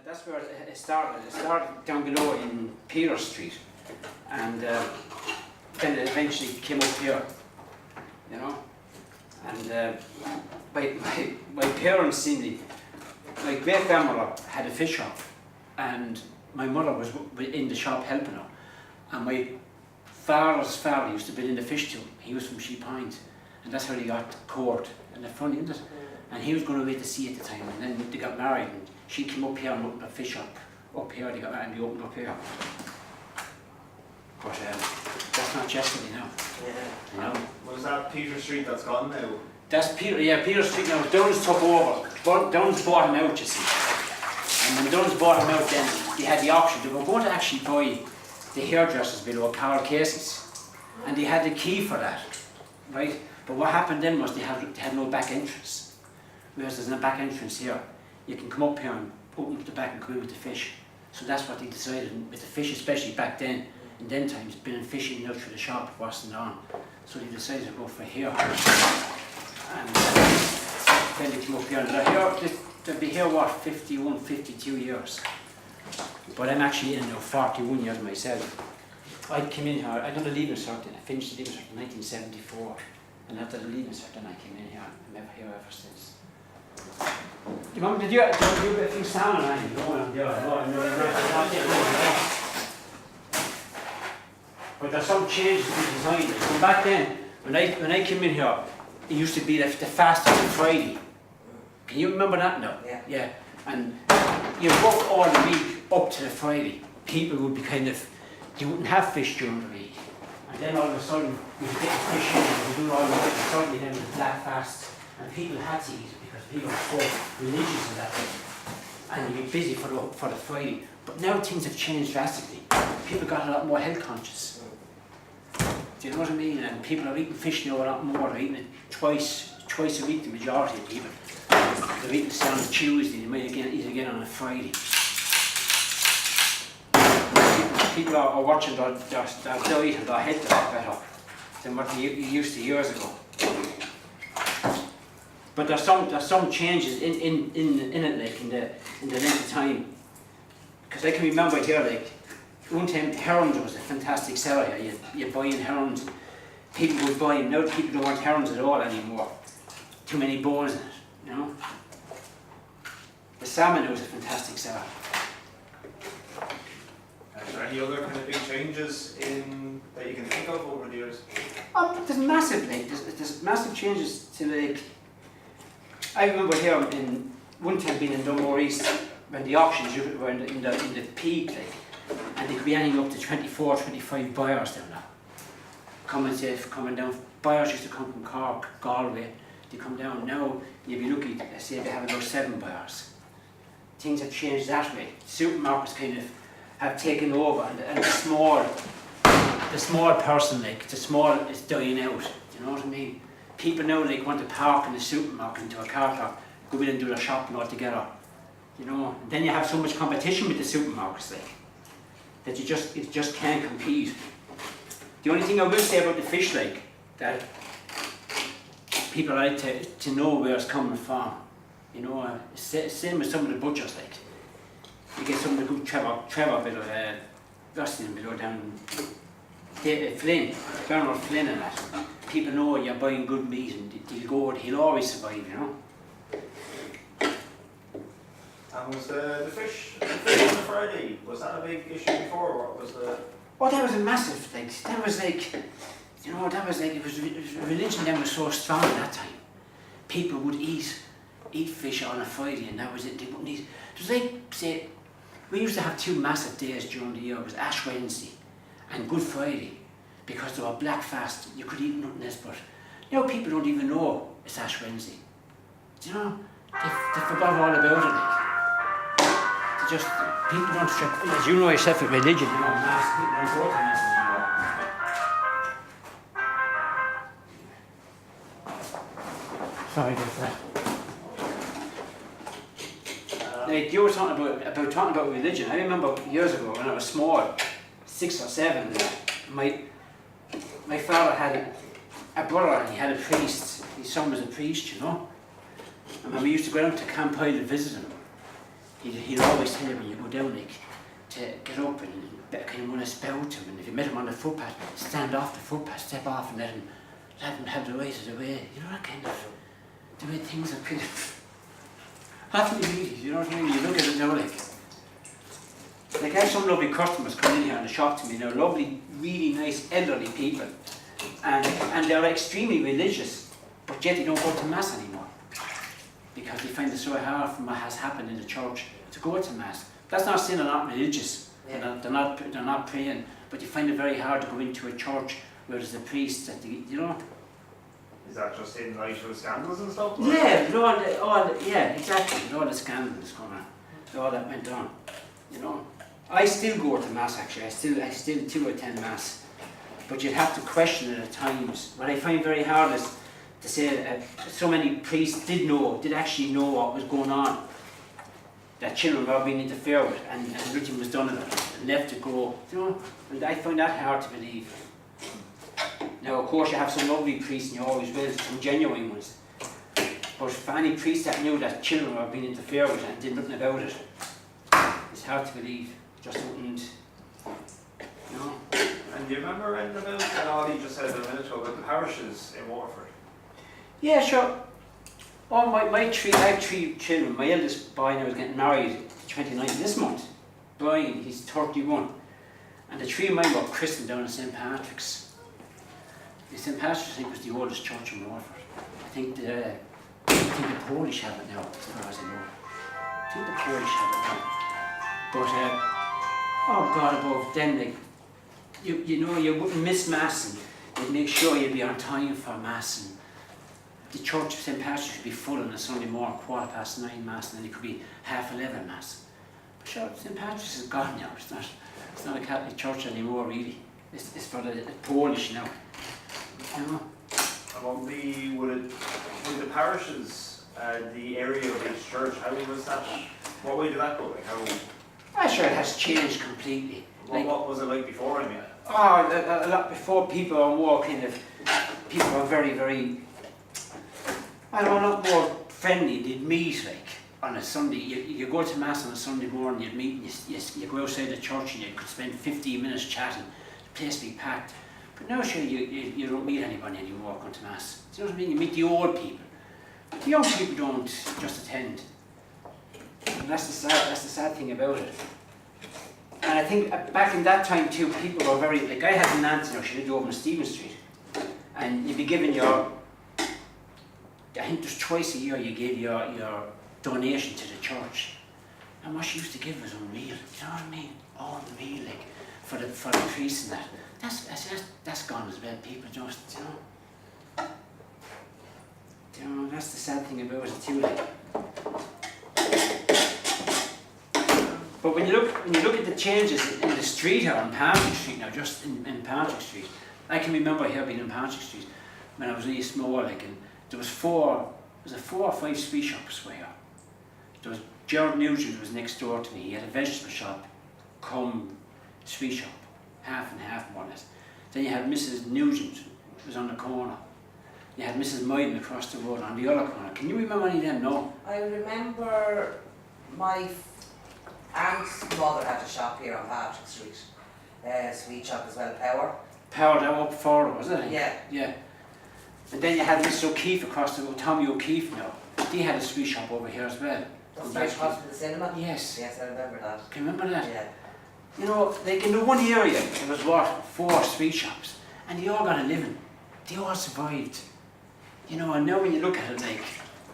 That's where it started. It started down below in Peter Street, and then it eventually came up here, you know. And my parents seen me. My great grandmother had a fish shop, and my mother was in the shop helping her. And my father's father used to build in the fish too. He was from Sheep Point, and that's how he got court. And they're funny, isn't it? And he was going away to sea at the time, and then they got married, and she came up here and opened a fish shop up here. They got married and they opened up here. But that's not yesterday now. Yeah. You know? Was that Peter Street that's gone now? That's Peter, yeah, Peter Street now. Dunn's took over. Dunn's bought him out, you see. And when Dunn's bought him out, then they had the option. They were going to actually buy the hairdressers below Coll Casey's, and they had the key for that, right? But what happened then was they had no back entrance. Whereas there's no back entrance here, you can come up here and open up the back and come in with the fish. So that's what they decided, and with the fish, especially back then, in them times, been fishing out through the shop, wasn't on. So they decided to go for here. And then they came up here, and they'll be here, what, 51, 52 years. But I'm actually in now 41 years myself. I came in here, I done the leaving cert, I finished the leaving cert in 1974. And after the leaving cert, then I came in here, I'm here ever since. Do you remember, did you get a few salmon on you going on there? But there's some changes in the design. So back then, when I came in here, it used to be the fast on Friday. Can you remember that now? Yeah. Yeah. And you work all the week up to the Friday. People would be kind of, they wouldn't have fish during the week. And then all of a sudden, you would get the fish in and you do all the week, and suddenly then it was black fast. And people had to eat because people were so religious in that way. And you'd be busy for the Friday. But now things have changed drastically. People got a lot more health conscious. Do you know what I mean? And people are eating fish now a lot more. They're eating it twice a week, the majority of people. They're eating it on a Tuesday, they might eat again on a Friday. People are watching their diet and their health a lot better than what they used to years ago. But there's some changes in it, like in the length of time. Because I can remember here, like one time herons was a fantastic seller here. You'd buy in herons. People would buy them. Now people don't want herons at all anymore. Too many bones in it, you know. The salmon was a fantastic seller. Are there any other kind of big changes that you can think of over the years? There's massive, like, there's massive changes to, like, I remember here in one time being in Tramore East when the auctions were in the peak, like, and there could be anything up to 24, 25 buyers down there. Coming down. Buyers used to come from Cork, Galway. They come down. Now you'd be lucky, let's say they have about 7 buyers. Things have changed that way. Supermarkets kind of have taken over, and the small person, like, the small is dying out. Do you know what I mean? People now, like, want to park in the supermarket into a car park, go in and do their shopping all together. You know, and then you have so much competition with the supermarkets, like, that you just can't compete. The only thing I will say about the fish, like, that people like to know where it's coming from. You know, same with some of the butchers, like. You get some of the good Trevor bit of Rustin below down Flynn, Bernard Flynn and that. People know you're buying good meat and they'll go and he'll always survive, you know. And was the fish on the Friday, was that a big issue before, or what was the... Oh, that was a massive thing. That was like, you know, it was religion then was so strong at that time. People would eat fish on a Friday and that was it, they wouldn't eat. It was like, say, we used to have 2 massive days during the year. It was Ash Wednesday and Good Friday, because they were black fast, you could eat nothing else. But now people don't even know it's Ash Wednesday. Do you know? They forgot all about it, like. Just, people don't strip, as you know yourself with religion, you know, mass, people don't go to mass anymore. Sorry about that. Like you were talking about religion. I remember years ago when I was small, 6 or 7, my father had a brother and he had a priest. His son was a priest, you know. And when we used to go down to Camp Hill and visit him, he'd always tell you when you go down, like, to get up and kind of want to spout him, and if you met him on the footpath, stand off the footpath, step off and let him have the right of the way. You know, that kind of, the way things are kind of, haven't really, you know what I mean? You look at it now, like I have some lovely customers come in here in the shop to me now, lovely, really nice elderly people, and they're extremely religious, but yet they don't go to mass anymore because they find it so hard from what has happened in the church to go to mass. That's not saying they're not religious, they're not praying, but you find it very hard to go into a church where there's a priest that they, you know. Is that just in light of scandals and stuff? Yeah, yeah, exactly. With all the scandals going on, all that went on, you know. I still go to mass actually. I still do attend mass, but you'd have to question it at times. What I find very hard is to say so many priests did actually know what was going on, that children were being interfered with, and nothing was done about it, and left to go. You know, and I find that hard to believe. Now, of course, you have some lovely priests, and you always will, some genuine ones. But for any priest that knew that children were being interfered with and did nothing about it, it's hard to believe. Just wouldn't, you know. And do you remember anything about, and all you just said a minute ago, about the parishes in Waterford? Yeah, sure. Oh, I have 3 children. My eldest boy now is getting married 29th this month. Brian, he's 31. And the 3 of mine were christened down at St. Patrick's. St. Patrick's, I think, was the oldest church in Waterford. I think the Polish have it now, as far as I know. I think the Polish have it now. But, oh God above, then, like, you know, you wouldn't miss mass, and you'd make sure you'd be on time for mass, and the church of St. Patrick's would be full on a Sunday morning, 9:15 mass, and then it could be 10:30 mass. But sure, St. Patrick's is gone now. It's not a Catholic church anymore, really. It's for the Polish now. You know? And would the parishes, the area of each church, how was that? What way did that go? Like how? I'm sure it has changed completely. What was it like before, I mean? Oh, a lot before people are more kind of, people are very, very, I don't know, a lot more friendly. They'd meet like on a Sunday. You go to mass on a Sunday morning, you'd meet, and you go outside the church and you could spend 15 minutes chatting, the place would be packed. But now sure, you don't meet anybody anymore going to mass. Do you know what I mean? You meet the old people. The young people don't just attend. And that's the sad thing about it. And I think back in that time too, people were very, like I had an aunt, you know, she lived over on Stephen Street. And you'd be given your, I think just twice a year you gave your donation to the church. And what she used to give was unreal, you know what I mean? Unreal, like, for the priests and that. That's gone as well, people just, you know, that's the sad thing about it too, like. But when you look at the changes in the street here on Patrick Street now, just in Patrick Street, I can remember here being in Patrick Street when I was really small, like, and there was 4 or 5 sweet shops where there was Gerald Nugent was next door to me. He had a vegetable shop, cum sweet shop, half and half more or less. Then you had Mrs. Nugent, who was on the corner. You had Mrs. Moyden across the road on the other corner. Can you remember any of them? No. I remember my aunt's mother had a shop here on Patrick Street, sweet shop as well, Power down up forward, wasn't it? Yeah. Yeah. And then you had Mrs. O'Keefe across the road, Tommy O'Keefe now. They had a sweet shop over here as well. That's right across from the cinema? Yes. Yes, I remember that. Can you remember that? Yeah. You know, like in the one area, there was what, 4 sweet shops, and they all got a living. They all survived. You know, and now when you look at it, like,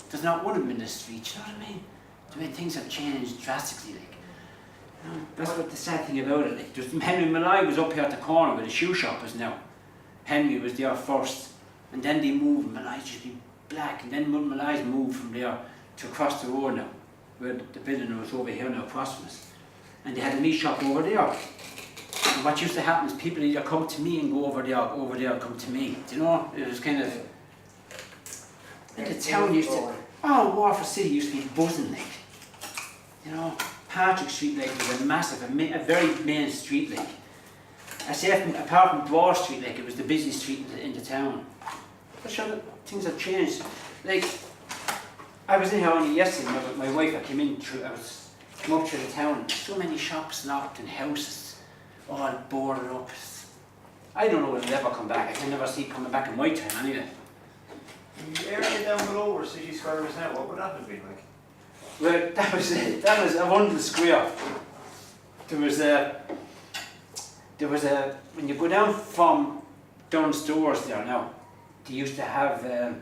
there's not one of them in the street, you know what I mean? The way things have changed drastically, like. You know, that's what the sad thing about it, like. Henry Malloy was up here at the corner where the shoe shop is now. Henry was there first, and then they moved, Malloy's just been black, and then Malloy's moved from there to across the road now, where the building was over here now across from us. And they had a meat shop over there. And what used to happen is people either come to me and go over there and come to me. Do you know? It was kind of, and the town used to, Waterford City used to be buzzing, like. You know, Patrick Street, like, was a massive, a very main street, like. I say, apart from Broad Street, like, it was the busy street in the town. But sure, things have changed. Like, I was in here only yesterday with my wife. I came in through, I was come up to the town, so many shops locked and houses all boarded up. I don't know if it'll ever come back. I can never see it coming back in my time anyway. The area down below where City Square is now, what would that have been like? Well, that was it. That was a wonderful square. There was a, when you go down from downstairs there now, they used to have, there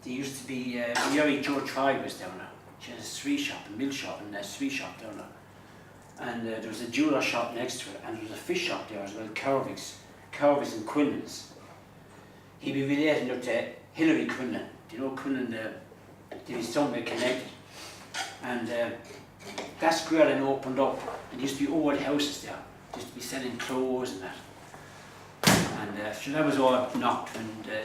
used to be, Mary Jo Tribe was down there. She had a sweet shop, a milk shop and a sweet shop down there. And there was a jeweller shop next to it, and there was a fish shop there as well, Corvigs and Quinlan's. He'd be related up to Hilary Quinlan. Do you know Quinlan, they were somewhere connected. And that square then opened up, and there used to be old houses there. There used to be selling clothes and that. And so that was all knocked when the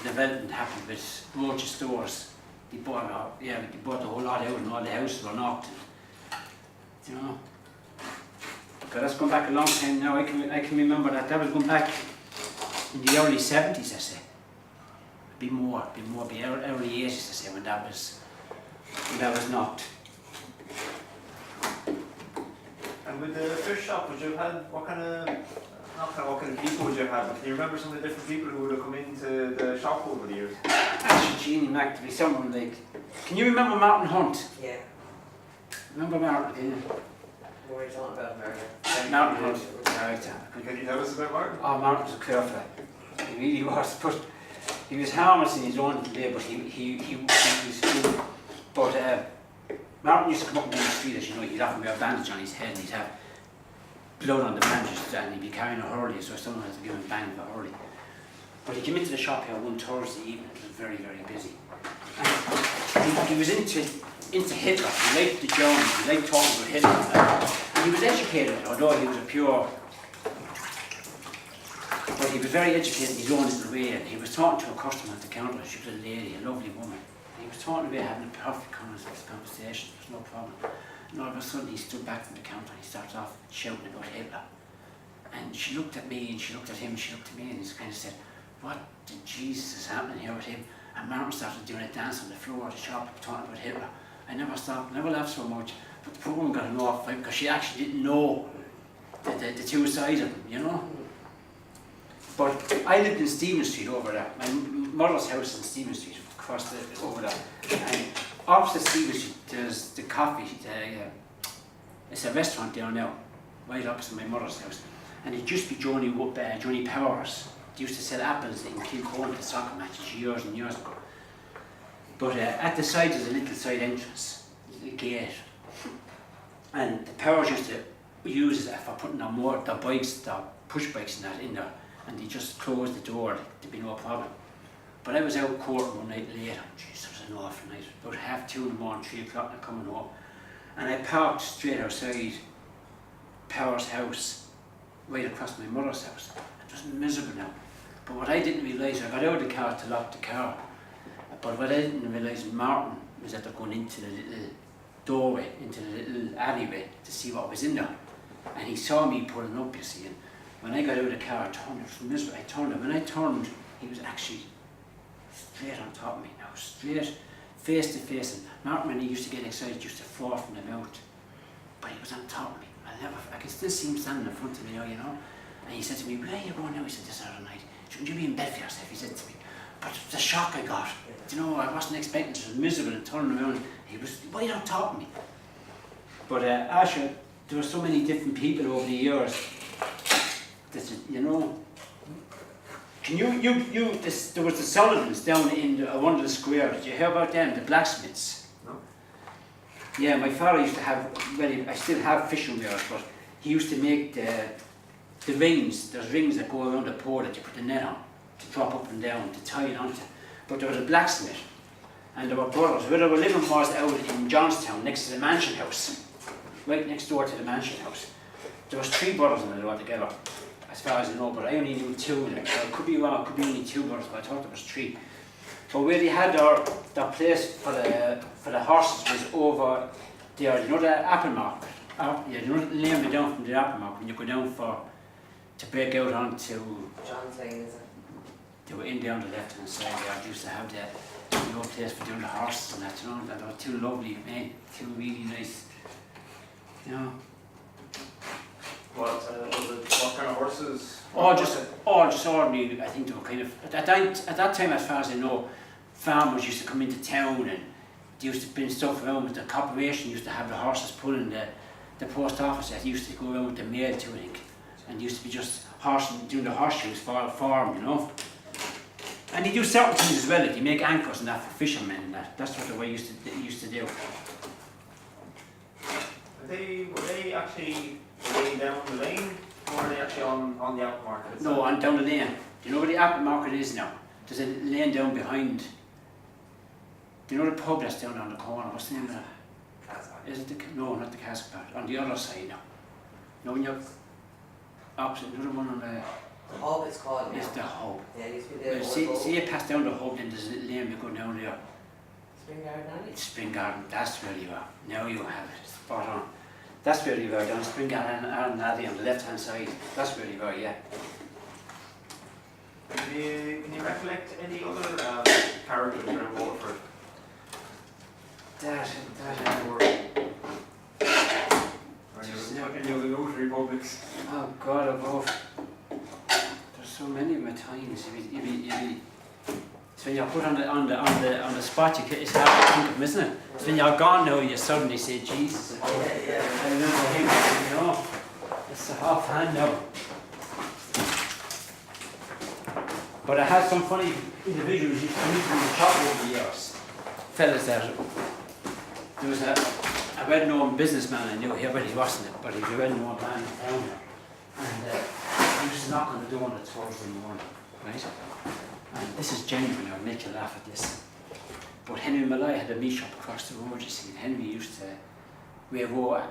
development happened with Roach stores. They bought the whole lot out, and all the houses were knocked. And, you know, but that's gone back a long time now. I can remember that. That was going back in the early 70s, I say. Be more, early 80s, I say, when that was knocked. And with the fish shop, would you have had, what kind of people would you have had? Can you remember some of the different people who would have come into the shop over the years? Actually, Jeannie Mac, to be someone like, can you remember Martin Hunt? Yeah. Remember Martin, can you? What are you talking about, Mary? Martin Hunt. Can you tell us about Martin? Oh, Martin was a careful. He really was, but he was harmless in his own way, but he was good. But Martin used to come up and down the street, as you know, he'd often wear a bandage on his head and he'd have blood on the bandages and he'd be carrying a hurley, so someone had to give him a bang for a hurley. But he came into the shop here one Thursday evening, it was very, very busy. And he was into Hitler, he liked the Germans, he liked talking about Hitler. And he was educated, although he was a pure, but he was very educated in his own little way, and he was talking to a customer at the counter. She was a lady, a lovely woman. He was talking about having a perfect conversation, there was no problem. And all of a sudden he stood back from the counter and he started off shouting about Hitler. And she looked at me and she looked at him and she looked at me and he kind of said, what the Jesus is happening here with him? And Martin started doing a dance on the floor of the shop talking about Hitler. I never stopped, never laughed so much, but the poor woman got an awful fight because she actually didn't know the two sides of him, you know? But I lived in Stephen Street over there. My mother's house in Stephen Street, across over there. And opposite Stephen Street, there's the coffee. It's a restaurant there now, right opposite my mother's house. And it used to be Johnny Powers. They used to sell apples in Kilcorn at the soccer matches years and years ago. But at the side there's a little side entrance, a gate. And the Powers used to use it for putting their bikes, their push bikes and that in there. And they just closed the door, there'd be no problem. But I was out courting one night later, jeez, it was an awful night, about 2:30 in the morning, 3 o'clock and coming home. And I parked straight outside Power's house, right across my mother's house. It was miserable now. But what I didn't realise, I got out of the car to lock the car, but what I didn't realise, Martin was at the going into the little doorway, into the little alleyway to see what was in there. And he saw me pulling up, you see, and when I got out of the car, I turned, it was miserable, I turned him. When I turned, he was actually straight on top of me now, straight, face to face. And Martin, when he used to get excited, used to fall from the mouth. But he was on top of me. I can still see him standing in front of me now, you know. And he said to me, where are you going now? He said, this other night. Shouldn't you be in bed for yourself? He said to me. But the shock I got, you know, I wasn't expecting it. It was miserable and turning around. He was right on top of me. But Asher, there were so many different people over the years. You know, can there was the Sullivans down in one of the squares. Did you hear about them, the blacksmiths? No. Yeah, my father used to have, well, I still have fishing gears, but he used to make the rings. There's rings that go around the pole that you put the net on, to drop up and down, to tie it onto. But there was a blacksmith, and there were brothers. Where they were living was out in Johnstown, next to the mansion house, right next door to the mansion house. There was 3 brothers in it all together, as far as I know, but I only knew 2 in it. So I could be wrong, it could be only 2 brothers, but I thought there was 3. But where they had their place for the horses was over there, you know the apple market? Yeah, you know the lane down from the apple market, when you go down to break out onto John's Lane, is it? they were in there on the left hand side there. They used to have no place for doing the horses and that, you know, they were too lovely, man, too really nice, you know. What kind of horses? All just ordinary, I think they were kind of, at that time as far as I know, farmers used to come into town and they used to bring stuff around with the corporation, used to have the horses pulling the post office that used to go around with the mail too, I think. And used to be just doing the horseshoes for them, you know. And they do certain things as well, like they make anchors and that for fishermen and that. That's what they used to do. Were they actually down the lane, or were they actually on the apple market itself? No, on down the lane. Do you know where the apple market is now? There's a lane down behind. Do you know the pub that's down on the corner? What's the name of that? Is it no, not the Cask part. On the other side now. No, when you're opposite, another one on the... The hub it's called now. It's the hub. Yeah, it used to be there. See you pass down the hub, then there's a little lane you go down there. Spring Garden, isn't it? It's Spring Garden, that's where you are. Now you have it, spot on. That's where you are, down Spring Garden and Addy on the left hand side. That's where you are, yeah. Can you recollect any other characters around Waterford? That Or any of the notary publics? oh God above. There's so many of my times. You be so when you're put on the spot, it's hard to think of them, isn't it? So when you're gone now, you suddenly say, Jesus, I remember him, you know. It's a half hand now. But I had some funny individuals used to meet in the shop over the years. Fellas that there was a well-known businessman I knew here, but he wasn't it, but he was a well-known man in town. And he used to knock on the door on a Thursday morning, right? And this is genuine, I'll make you laugh at this. But Henry Malloy had a meat shop across the road, you see, and Henry used to, we were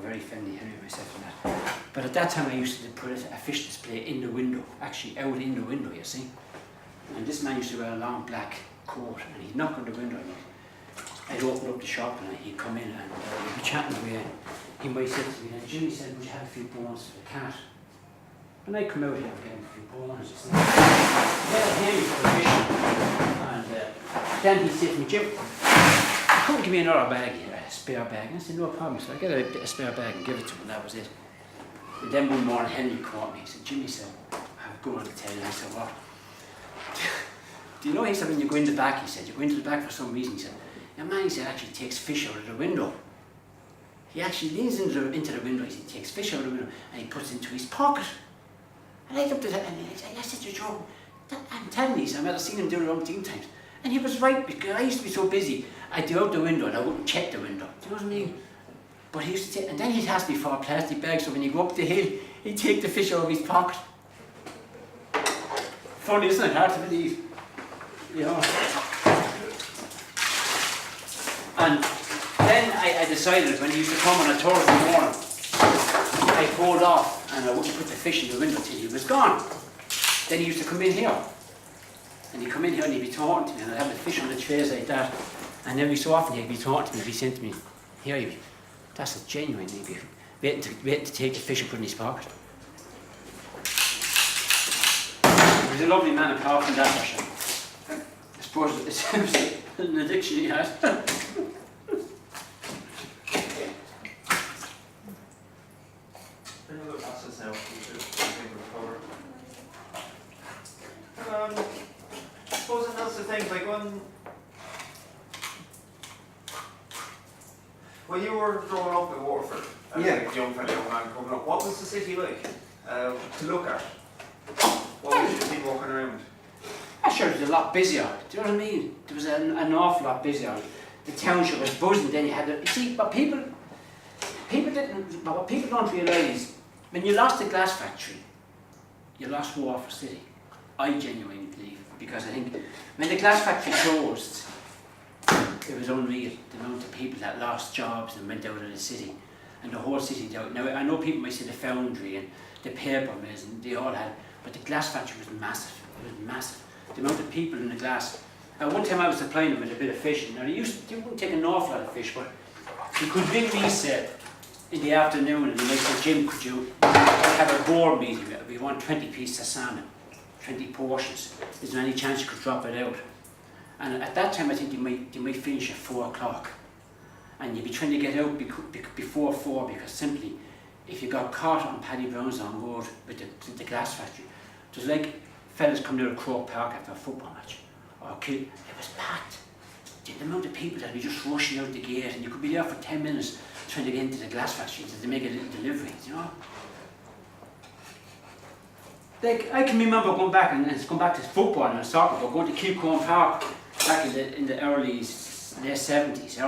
very friendly, Henry and myself and that. But at that time I used to put a fish display in the window, actually out in the window, you see. And this man used to wear a long black coat, and he'd knock on the window, and I'd open up the shop and he'd come in and we'd be chatting away, and he might say to me, and Jimmy said, would you have a few bones for the cat? And I'd come out here and get him a few bones, you see. Then Henry for the fish, and then he said to me, Jim, come give me another bag here, a spare bag. And I said, no problem. So I get a spare bag and give it to him, and that was it. And then one morning Henry caught me. He said, Jimmy said, I have a good one to tell you. And I said, what? Do you know, he said, when you go in the back, he said, you go into the back for some reason, he said, your man, he said, actually takes fish out of the window. He actually leans into the window, he said, he takes fish out of the window, and he puts it into his pocket. And I looked at it, and I said, you're joking. I'm telling you, I might have seen him do it umpteen times. And he was right, because I used to be so busy, I'd go out the window and I wouldn't check the window. Do you know what I mean? But he used to take, and then he'd ask me for a plastic bag, so when he go up the hill, he'd take the fish out of his pocket. Funny, isn't it? Hard to believe. You know. And then I decided, when he used to come on a Thursday morning, I'd hold off and I wouldn't put the fish in the window till he was gone. Then he used to come in here. And he'd come in here and he'd be talking to me, and I'd have the fish on the trays like that. And every so often he'd be talking to me, he'd be saying to me, here, that's a genuine, he'd be waiting to take the fish and put it in his pocket. He was a lovely man apart from that, actually. I suppose it was an addiction he had. Any other assets now we should think of cover? I suppose and that's the thing, like when you were growing up in Waterford, as a young man coming up, what was the city like to look at? What was you see walking around? Sure, it was a lot busier. Do you know what I mean? There was an awful lot busier. The township was buzzing. Then you had you see, but people didn't. But what people don't realise, when you lost the glass factory, you lost Waterford City. I genuinely believe, because I think when the glass factory closed, it was unreal the amount of people that lost jobs and went out of the city, and the whole city out. Now I know people might say the foundry and the paper mills, and they all had, but the glass factory was massive. It was massive. The amount of people in the glass. One time I was supplying them with a bit of fish. Now they wouldn't take an awful lot of fish, but you could ring me in the afternoon and they might say, Jim, could you have a board meeting? We want 20 pieces of salmon, 20 portions. Is there any chance you could drop it out? And at that time, I think they might finish at 4 o'clock. And you'd be trying to get out before 4, because simply, if you got caught on Paddy Brown's on road with the glass factory, it was like fellas coming out of Croke Park after a football match, or it was packed. The amount of people that would be just rushing out the gate, and you could be there for 10 minutes trying to get into the glass factory to make a little delivery, you know. Like, I can remember going back, and it's going back to football and soccer, but going to Kilcorn Park back in the early 70s.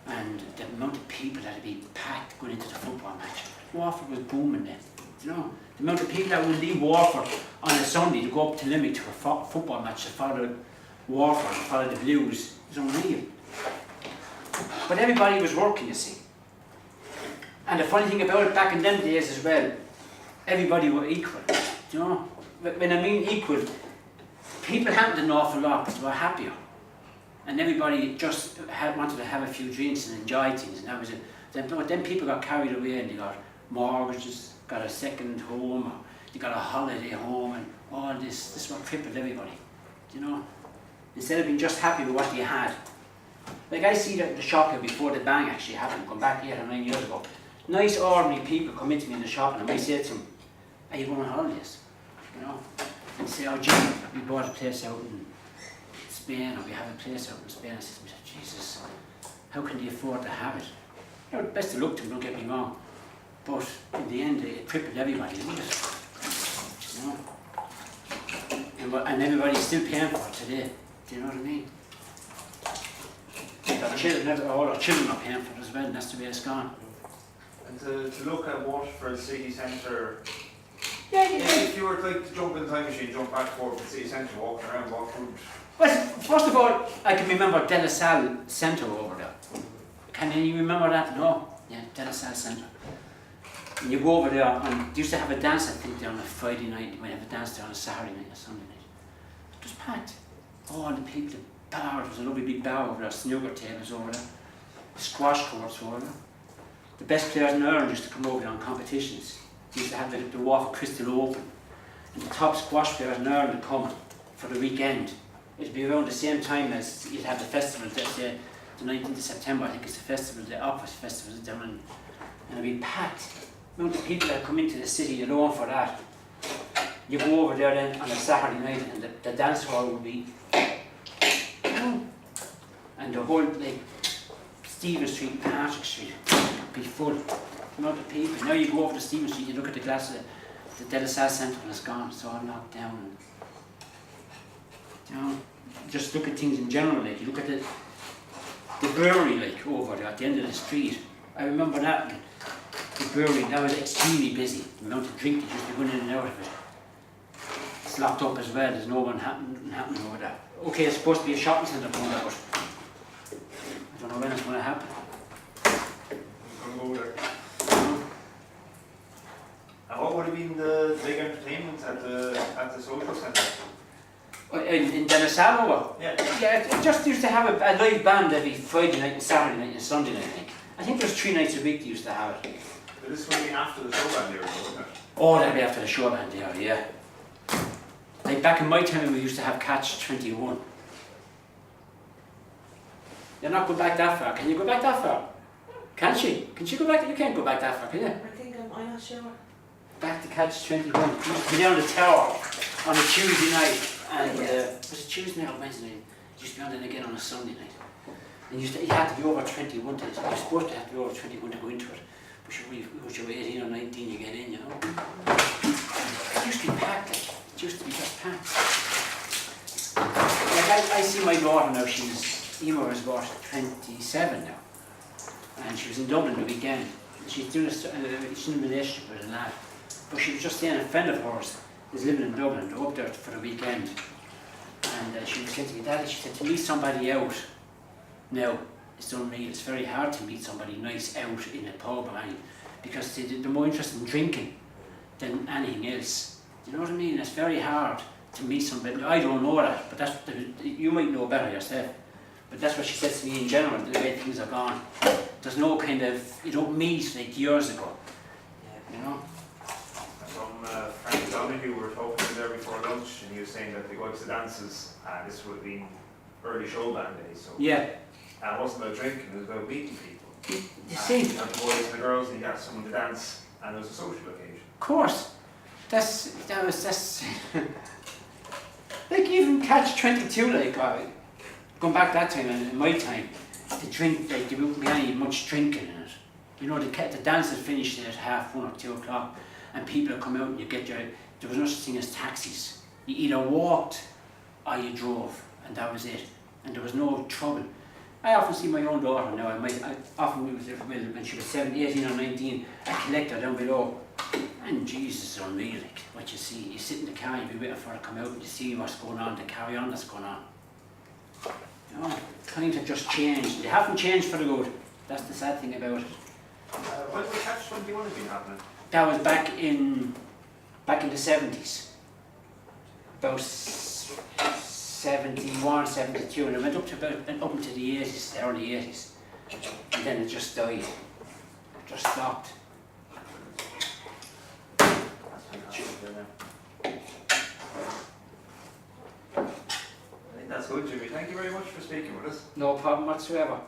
And the amount of people that would be packed going into the football match. Waterford was booming then, you know. The amount of people that would leave Waterford on a Sunday to go up to Limerick to a football match to follow Waterford and follow the Blues is unreal. But everybody was working, you see. And the funny thing about it, back in them days as well, everybody were equal, you know. When I mean equal, people hadn't an awful lot, but they were happier. And everybody just wanted to have a few drinks and enjoy things, and that was it. But then people got carried away and they got mortgages, got a second home, or they got a holiday home, and all this. This is what crippled everybody, you know. Instead of being just happy with what you had. Like I see the shop here before the bang actually happened, come back 8 or 9 years ago. Nice ordinary people come into me in the shop, and I might say to them, "Are you going on holidays?" You know, and say, "Oh, Jim, we bought a place out in Spain, or we have a place out in Spain." I said to myself, "Jesus, how can they afford to have it?" You know, best of luck to them, don't get me wrong, but in the end, it crippled everybody, didn't it? You know, and everybody's still paying for it today. Do you know what I mean? All our children are paying for it as well, and that's the way it's gone. And to look at Waterford city centre, Yeah. if you were like to jump in the time machine, jump back forward to the city centre, walking around, what would... Well, first of all, I can remember De La Salle Centre over there. Can you remember that? No? Yeah, De La Salle Centre. And you go over there, and they used to have a dance, I think, there on a Friday night. You might have a dance there on a Saturday night or Sunday night. It was packed. All the people, the bar, there was a lovely big bar over there, snooker tables over there, squash courts over there. The best players in Ireland used to come over there on competitions. They used to have the Waterford Crystal Open. And the top squash players in Ireland would come for the weekend. It'd be around the same time as you'd have the festival, the 19th of September, I think it's the festival, the Opera Festival is down, and it'd be packed. The amount of people that come into the city alone for that. You go over there then on a Saturday night, and the dance hall would be, and the whole, like, Stephen Street and Barrack Street would be full. The amount of people. Now you go over to Stephen Street, you look at the glass of the De La Salle Centre, and it's gone, it's all knocked down. And, you know, just look at things in general, like, you look at the brewery, like, over there at the end of the street. I remember that, the brewery, that was extremely busy. The amount of drink that used to go in and out of it. It's locked up as well, there's no one happening over there. Okay, it's supposed to be a shopping centre coming there, but I don't know when it's going to happen. I'm going to go there. And what would have been the big entertainment at the social centre? In De La Salle, over? Yeah. Yeah, it just used to have a live band every Friday night and Saturday night and Sunday night, I think. I think there's 3 nights a week they used to have it. But this would be after the show band era, wasn't it? Oh, that'd be after the show band era, yeah. Like back in my time, we used to have Catch 21. You're not going back that far. Can you go back that far? Can she? Can she go back? You can't go back that far, can you? I think I'm not sure. Back to Catch 21. We used to be down the tower on a Tuesday night. And was it Tuesday night or Wednesday night? You used to be on then again on a Sunday night. And you had to be over 21 to, you're supposed to have to be over 21 to go into it. But once you were 18 or 19, you get in, you know. It used to be packed, like. It used to be just packed. Like I see my daughter now, Ema is about 27 now. And she was in Dublin the weekend. She's doing she's in a relationship with a lad. But she was just saying a friend of hers is living in Dublin, they're up there for the weekend. And she was saying to me, Daddy, she said, to meet somebody out now, it's unreal. It's very hard to meet somebody nice out in a pub or anything, because they're more interested in drinking than anything else. Do you know what I mean? It's very hard to meet somebody. I don't know that, but you might know better yourself. But that's what she says to me in general, the way things are gone. There's no kind of, you don't meet like years ago. You know? From Frank Doherty, we were talking there before lunch, and he he was saying that they go to the dances, and this would have been early show band days, so. Yeah, And it wasn't about drinking, it was about meeting people. you see, And the boys and the girls, and you got someone to dance, and it was a social occasion. of course, that's like even catch 22, like going back that time in my time, the drink, like there wouldn't be any much drinking in it. You know, the dances finished at 1:30 or 2 o'clock, and people would come out and you get there was no such thing as taxis. You either walked or you drove, and that was it. And there was no trouble. I often see my own daughter now. I often was when she was 17, 18 or 19, I collect her down below. And Jesus, it's unreal, like what you see. You sit in the car, you be waiting for her to come out, and you see what's going on, the carry on that's going on. You know, times have just changed. They haven't changed for the good. That's the sad thing about it. When was Catch 21 been happening? That was back in the 70s. About 71, 72, and it went up to up into the 80s, the early 80s. And then it just died. It just stopped. I think that's good, Jimmy. Thank you very much for speaking with us. No problem whatsoever.